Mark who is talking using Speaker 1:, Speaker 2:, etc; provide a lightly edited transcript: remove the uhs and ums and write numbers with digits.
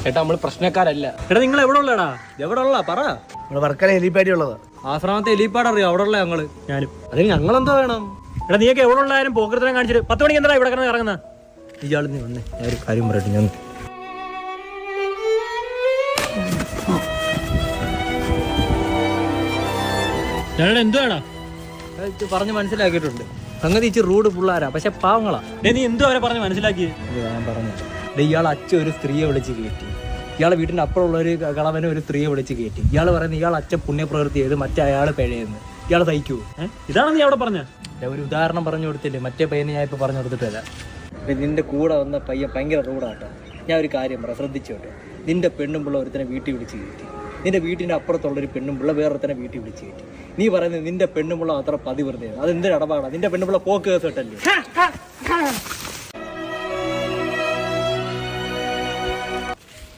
Speaker 1: ചേട്ടാ നമ്മള് പ്രശ്നക്കാരല്ല.
Speaker 2: എടാ നിങ്ങൾ എവിടെ ഉള്ളടാ?
Speaker 1: എവിടെ ഉള്ള പറ.
Speaker 3: നമ്മള് വർക്കല എലിപ്പാടി ഉള്ളത്.
Speaker 1: ആശ്രമത്തെ എലിപ്പാട് അറിയാം, അവിടെ ഉള്ള ഞങ്ങള്.
Speaker 2: ഞാനും.
Speaker 1: അതിന് ഞങ്ങളെന്തോ വേണം?
Speaker 2: എടാ നീയൊക്കെ എവിടെ ഉള്ളാരും പോക്കൃത്തിനെ കാണിച്ചിട്ട് 10 മണിക്ക് എന്താ ഇവിടെ കിടന്ന് ഇറങ്ങുന്ന?
Speaker 1: ഇയാൾ നീ വന്നേ, ഞാൻ ഒരു കാര്യം പറയട്ടെ. ഞാൻ
Speaker 2: എന്തുവാടാ
Speaker 1: പറഞ്ഞ് മനസ്സിലാക്കിയിട്ടുണ്ട്. സംഗതി ഇച്ചിരി റൂഡ് പിള്ളാരാ, പക്ഷെ പാവങ്ങളാ.
Speaker 2: നീ എന്തോ അവരെ പറഞ്ഞ് മനസ്സിലാക്കി?
Speaker 1: ഞാൻ പറഞ്ഞു, ഇയാൾ അച്ഛൻ ഒരു സ്ത്രീയെ വിളിച്ച് കയറ്റി. ഇയാളെ വീട്ടിന്റെ അപ്പുറമുള്ള ഒരു കളവനെ ഒരു സ്ത്രീയെ വിളിച്ച് കയറ്റി. ഇയാൾ പറയുന്നത് ഇയാൾ അച്ഛൻ പുണ്യപ്രവൃത്തി ചെയ്ത് മറ്റേ അയാൾ പിഴയെന്ന്. ഇയാൾ തയ്ക്കുവോ?
Speaker 2: ഇതാണ് നീ അവിടെ പറഞ്ഞ?
Speaker 1: ഒരു ഉദാഹരണം പറഞ്ഞു കൊടുത്തില്ലേ, മറ്റേ പയ്യനെ ഞാൻ ഇപ്പൊ പറഞ്ഞു കൊടുത്തിട്ടല്ല. നിന്റെ കൂടെ വന്ന പയ്യൻ ഭയങ്കര റൂഡാട്ടോ. ഞാൻ ഒരു കാര്യം പറയാം, ശ്രദ്ധിച്ചോട്ടെ. നിന്റെ പെണ്ണുമ്പിള്ള ഒരുത്തനെ വീട്ടിൽ വിളിച്ച് കയറ്റി. നിന്റെ വീട്ടിന്റെ അപ്പുറത്തുള്ളൊരു പെണ്ണുമ്പിള്ള വേറൊരുത്തനെ വീട്ടിൽ വിളിച്ച് കയറ്റി. നീ പറയുന്നത് നിന്റെ പെണ്ണുമ്പിള്ള അത്ര പതിവൃതയാണ്. അത് എന്തൊരു ഇടപാടാണ്? നിന്റെ പെണ്ണുമ്പിള്ള പോക്ക് കേസ് കേട്ടല്ലേ?